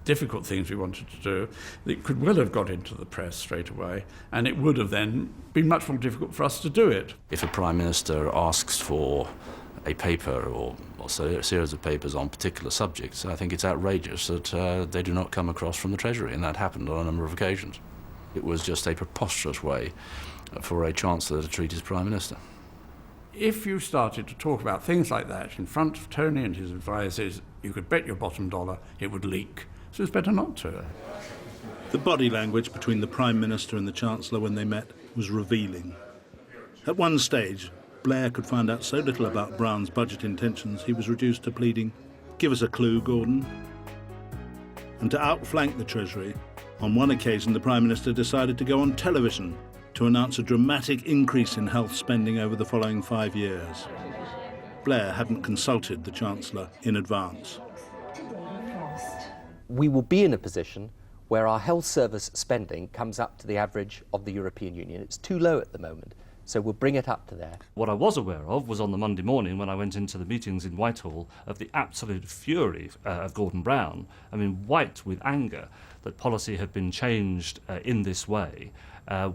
difficult things we wanted to do, it could well have got into the press straight away, and it would have then been much more difficult for us to do it. If a Prime Minister asks for a paper or a series of papers on particular subjects, I think it's outrageous that they do not come across from the Treasury, and that happened on a number of occasions. It was just a preposterous way for a Chancellor to treat his Prime Minister. If you started to talk about things like that in front of Tony and his advisors, you could bet your bottom dollar it would leak. So it's better not to. The body language between the Prime Minister and the Chancellor when they met was revealing. At one stage, Blair could find out so little about Brown's budget intentions, he was reduced to pleading, "Give us a clue, Gordon." And to outflank the Treasury, on one occasion the Prime Minister decided to go on television to announce a dramatic increase in health spending over the following 5 years. Blair hadn't consulted the Chancellor in advance. We will be in a position where our health service spending comes up to the average of the European Union. It's too low at the moment, so we'll bring it up to there. What I was aware of was on the Monday morning when I went into the meetings in Whitehall of the absolute fury of Gordon Brown. I mean, white with anger that policy had been changed in this way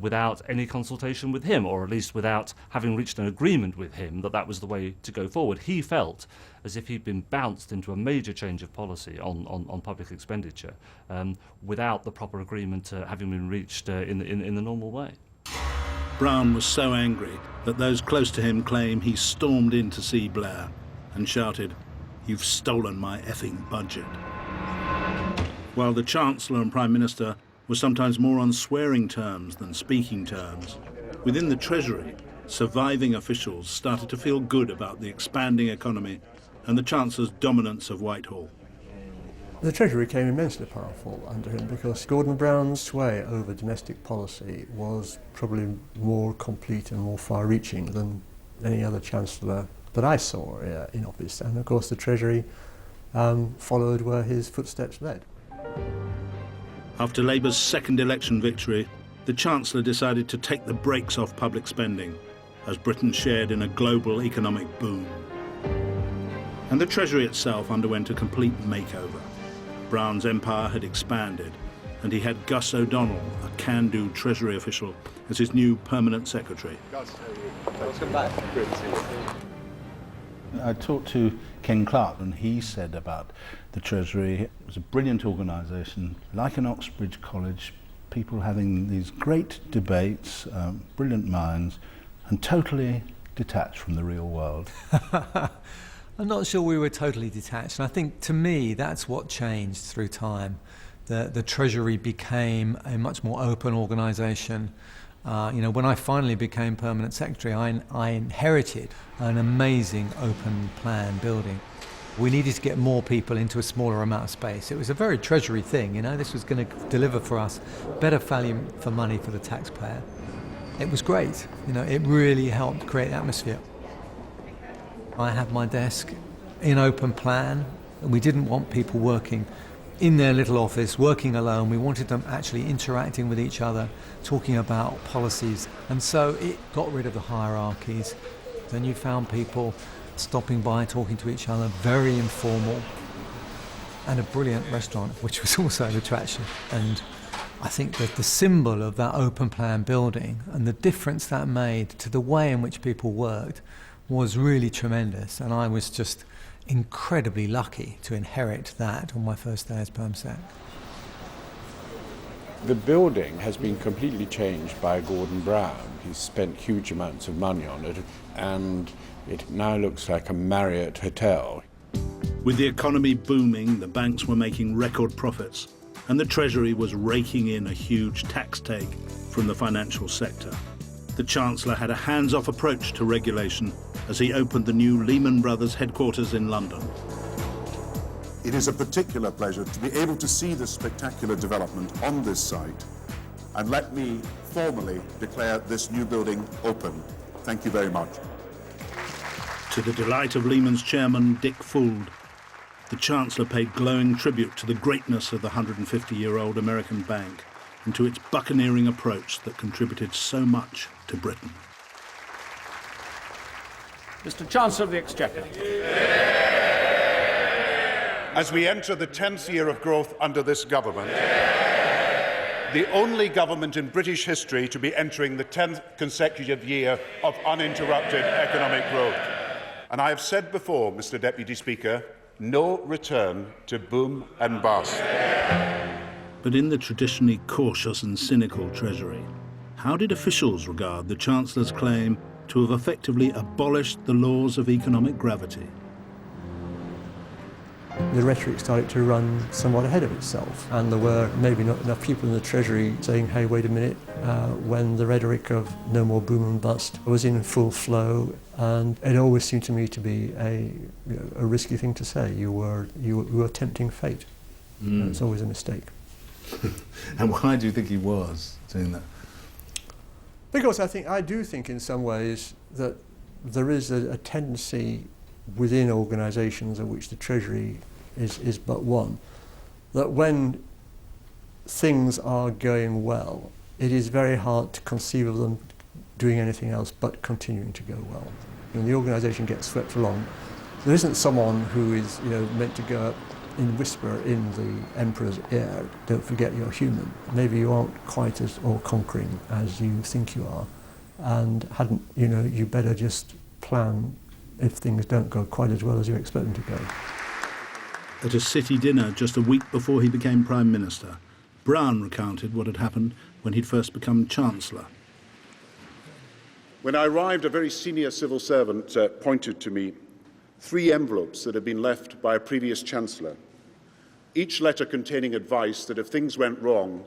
without any consultation with him, or at least without having reached an agreement with him that that was the way to go forward. He felt as if he'd been bounced into a major change of policy on public expenditure without the proper agreement having been reached in the normal way. Brown was so angry that those close to him claim he stormed in to see Blair and shouted, "You've stolen my effing budget." While the Chancellor and Prime Minister were sometimes more on swearing terms than speaking terms, within the Treasury, surviving officials started to feel good about the expanding economy and the Chancellor's dominance of Whitehall. The Treasury became immensely powerful under him because Gordon Brown's sway over domestic policy was probably more complete and more far-reaching than any other Chancellor that I saw in office. And of course the Treasury followed where his footsteps led. After Labour's second election victory, the Chancellor decided to take the brakes off public spending as Britain shared in a global economic boom. And the Treasury itself underwent a complete makeover. Brown's empire had expanded, and he had Gus O'Donnell, a can-do Treasury official, as his new permanent secretary. Gus, welcome back. Great to see you. I talked to Ken Clark, and he said about the Treasury, it was a brilliant organisation, like an Oxbridge College, people having these great debates, brilliant minds, and totally detached from the real world. I'm not sure we were totally detached, and I think to me that's what changed through time. The Treasury became a much more open organisation. When I finally became permanent secretary, I inherited an amazing open plan building. We needed to get more people into a smaller amount of space. It was a very Treasury thing, this was going to deliver for us better value for money for the taxpayer. It was great, it really helped create atmosphere. I had my desk in open plan, and we didn't want people working in their little office, working alone. We wanted them actually interacting with each other, talking about policies. And so it got rid of the hierarchies. Then you found people stopping by, talking to each other, very informal, and a brilliant restaurant, which was also an attraction. And I think that the symbol of that open plan building and the difference that made to the way in which people worked was really tremendous. And I was just incredibly lucky to inherit that on my first day as Perm Sec. The building has been completely changed by Gordon Brown. He's spent huge amounts of money on it, and it now looks like a Marriott hotel. With the economy booming, the banks were making record profits, and the Treasury was raking in a huge tax take from the financial sector. The Chancellor had a hands-off approach to regulation as he opened the new Lehman Brothers headquarters in London. It is a particular pleasure to be able to see this spectacular development on this site, and let me formally declare this new building open. Thank you very much. To the delight of Lehman's chairman, Dick Fuld, the Chancellor paid glowing tribute to the greatness of the 150-year-old American bank and to its buccaneering approach that contributed so much to Britain. Mr. Chancellor of the Exchequer. As we enter the 10th year of growth under this government, the only government in British history to be entering the 10th consecutive year of uninterrupted economic growth. And I have said before, Mr. Deputy Speaker, no return to boom and bust. But in the traditionally cautious and cynical Treasury, how did officials regard the Chancellor's claim to have effectively abolished the laws of economic gravity? The rhetoric started to run somewhat ahead of itself, and there were maybe not enough people in the Treasury saying, hey, wait a minute, when the rhetoric of no more boom and bust was in full flow, and it always seemed to me to be a risky thing to say. You were tempting fate. It's always a mistake. And why do you think he was doing that? Because I do think in some ways that there is a tendency within organisations of which the Treasury is but one, that when things are going well, it is very hard to conceive of them doing anything else but continuing to go well. When the organisation gets swept along, there isn't someone who is meant to go up in whisper in the emperor's ear, don't forget you're human. Maybe you aren't quite as all-conquering as you think you are, and you better just plan if things don't go quite as well as you expect them to go. At a city dinner just a week before he became Prime Minister, Brown recounted what had happened when he'd first become Chancellor. When I arrived, a very senior civil servant pointed to me 3 envelopes that had been left by a previous Chancellor, each letter containing advice that if things went wrong,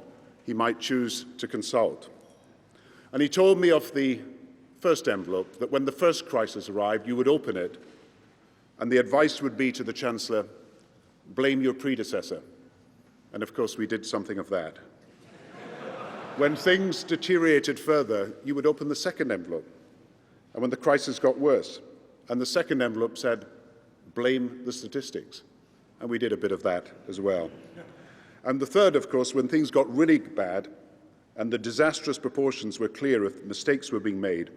he might choose to consult. And he told me of the first envelope, that when the first crisis arrived, you would open it, and the advice would be to the Chancellor, blame your predecessor. And of course, we did something of that. When things deteriorated further, you would open the second envelope. And when the crisis got worse, and the second envelope said, blame the statistics. And we did a bit of that as well. And the third, of course, when things got really bad, and the disastrous proportions were clear if mistakes were being made,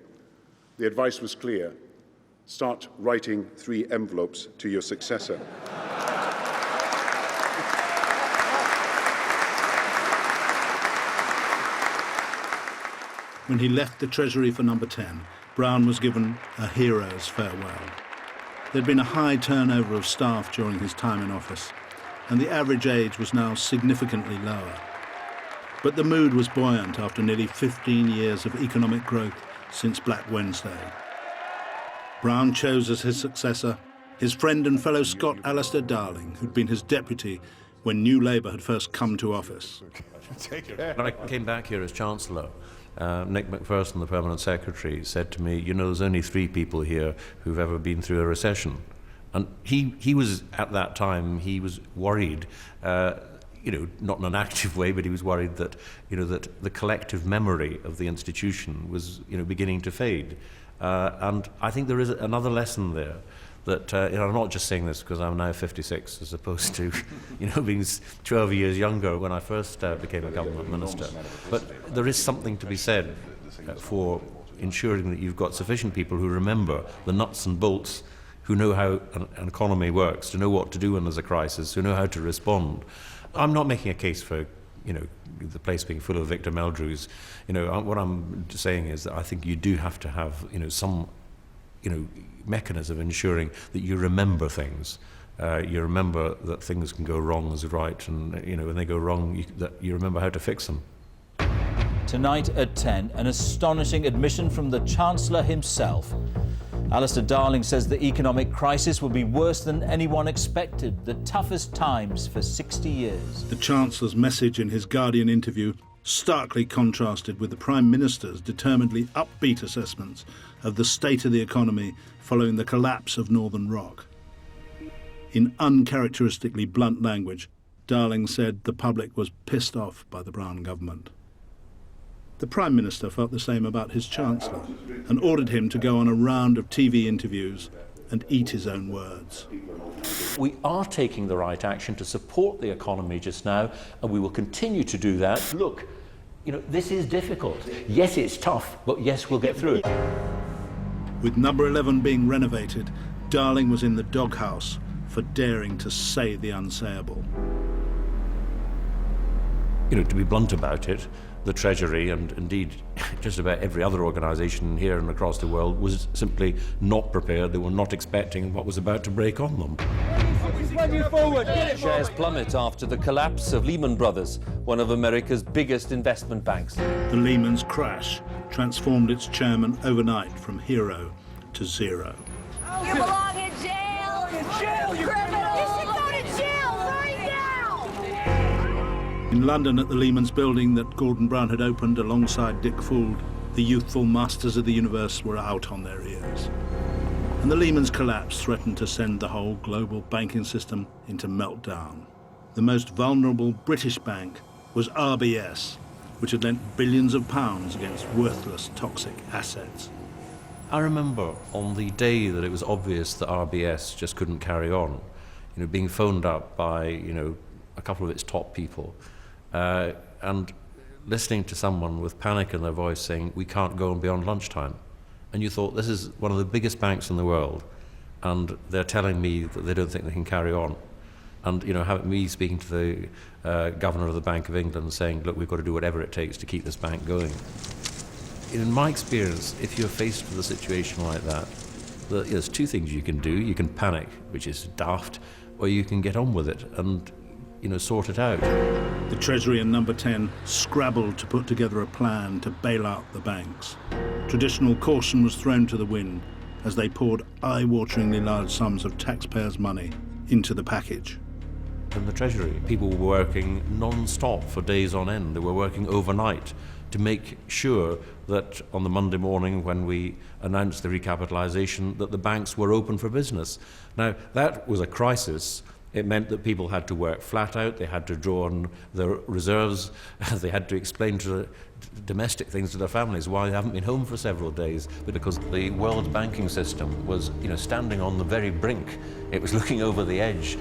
the advice was clear. Start writing 3 envelopes to your successor. When he left the Treasury for Number 10, Brown was given a hero's farewell. There'd been a high turnover of staff during his time in office, and the average age was now significantly lower. But the mood was buoyant after nearly 15 years of economic growth since Black Wednesday. Brown chose as his successor his friend and fellow Scot Alistair Darling, who'd been his deputy when New Labour had first come to office. When I came back here as Chancellor, Nick Macpherson, the Permanent Secretary, said to me, there's only 3 people here who've ever been through a recession. And he was, at that time, he was worried, not in an active way, but he was worried that, that the collective memory of the institution was, beginning to fade. And I think there is another lesson there that, I'm not just saying this because I'm now 56 as opposed to, being 12 years younger when I first became a government minister. But there is something to be said for ensuring that you've got sufficient people who remember the nuts and bolts, who know how an economy works, to know what to do when there's a crisis, who know how to respond. I'm not making a case for, the place being full of Victor Meldrews. What I'm saying is that I think you do have to have, some, mechanism of ensuring that you remember things. You remember that things can go wrong as right, and, when they go wrong, that you remember how to fix them. Tonight at 10, an astonishing admission from the Chancellor himself. Alistair Darling says the economic crisis will be worse than anyone expected, the toughest times for 60 years. The Chancellor's message in his Guardian interview starkly contrasted with the Prime Minister's determinedly upbeat assessments of the state of the economy following the collapse of Northern Rock. In uncharacteristically blunt language, Darling said the public was pissed off by the Brown government. The Prime Minister felt the same about his Chancellor and ordered him to go on a round of TV interviews and eat his own words. We are taking the right action to support the economy just now, and we will continue to do that. Look, this is difficult. Yes, it's tough, but yes, we'll get through it. With Number 11 being renovated, Darling was in the doghouse for daring to say the unsayable. To be blunt about it, the Treasury and indeed just about every other organisation here and across the world was simply not prepared. They were not expecting what was about to break on them. Shares plummet after the collapse of Lehman Brothers, one of America's biggest investment banks. The Lehman's crash transformed its chairman overnight from hero to zero. You belong in jail! In jail, you criminal! You should go to jail right now! In London, at the Lehman's building that Gordon Brown had opened alongside Dick Fuld, the youthful masters of the universe were out on their ears. And the Lehman's collapse threatened to send the whole global banking system into meltdown. The most vulnerable British bank was RBS, which had lent billions of pounds against worthless, toxic assets. I remember on the day that it was obvious that RBS just couldn't carry on, being phoned up by, a couple of its top people, and listening to someone with panic in their voice saying, "We can't go on beyond lunchtime." And you thought, this is one of the biggest banks in the world, and they're telling me that they don't think they can carry on. And, having me speaking to the governor of the Bank of England saying, look, we've got to do whatever it takes to keep this bank going. In my experience, if you're faced with a situation like that, there's two things you can do. You can panic, which is daft, or you can get on with it and, sort it out. The Treasury and Number 10 scrabbled to put together a plan to bail out the banks. Traditional caution was thrown to the wind as they poured eye-wateringly large sums of taxpayers' money into the package. In the Treasury, people were working non-stop for days on end. They were working overnight to make sure that on the Monday morning when we announced the recapitalisation that the banks were open for business. Now, that was a crisis. It meant that people had to work flat out, they had to draw on their reserves, they had to explain to domestic things to their families why they haven't been home for several days, but because the world banking system was, standing on the very brink. It was looking over the edge.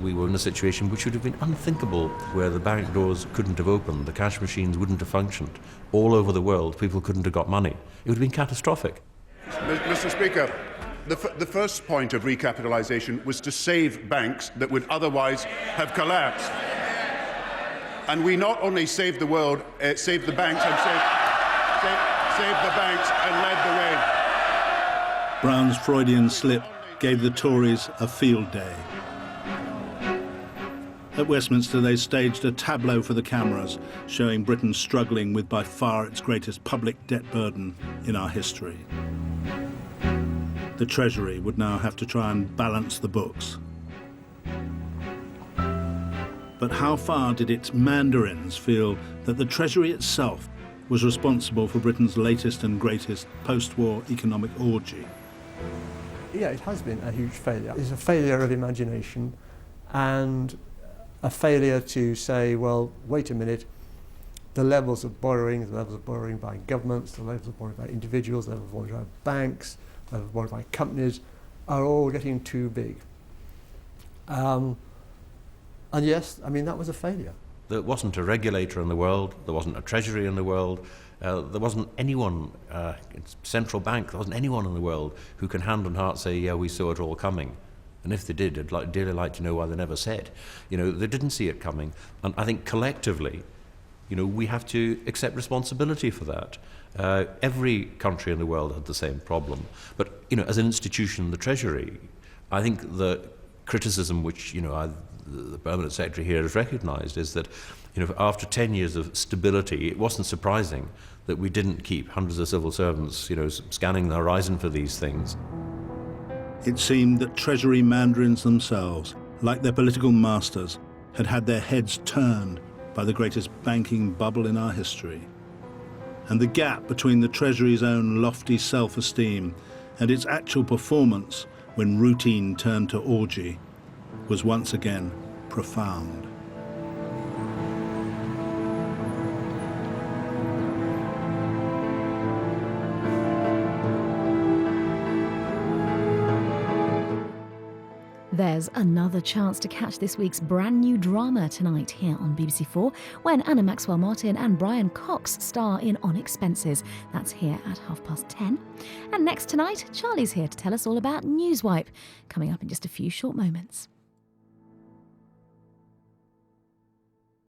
We were in a situation which would have been unthinkable, where the bank doors couldn't have opened, the cash machines wouldn't have functioned. All over the world, people couldn't have got money. It would have been catastrophic. Mr. Speaker, the first point of recapitalisation was to save banks that would otherwise have collapsed. And we not only saved the world, saved the banks and saved the banks and led the way. Brown's Freudian slip gave the Tories a field day. At Westminster, they staged a tableau for the cameras, showing Britain struggling with by far its greatest public debt burden in our history. The Treasury would now have to try and balance the books. But how far did its mandarins feel that the Treasury itself was responsible for Britain's latest and greatest post-war economic orgy? Yeah, it has been a huge failure. It's a failure of imagination and a failure to say, well, wait a minute, the levels of borrowing by governments, the levels of borrowing by individuals, the levels of borrowing by banks, the levels of borrowing by companies are all getting too big. And yes, I mean, that was a failure. There wasn't a regulator in the world, there wasn't a Treasury in the world, there wasn't anyone, central bank, there wasn't anyone in the world who can hand on heart say, yeah, we saw it all coming. And if they did, I'd dearly like to know why they never said. They didn't see it coming. And I think collectively, we have to accept responsibility for that. Every country in the world had the same problem. But, as an institution, the Treasury, I think the criticism which, the Permanent Secretary here has recognised is that, after 10 years of stability, it wasn't surprising that we didn't keep hundreds of civil servants, scanning the horizon for these things. It seemed that Treasury mandarins themselves, like their political masters, had had their heads turned by the greatest banking bubble in our history. And the gap between the Treasury's own lofty self-esteem and its actual performance when routine turned to orgy was once again profound. There's another chance to catch this week's brand new drama tonight here on BBC4 when Anna Maxwell-Martin and Brian Cox star in On Expenses. That's here at 10:30. And next tonight, Charlie's here to tell us all about Newswipe, coming up in just a few short moments.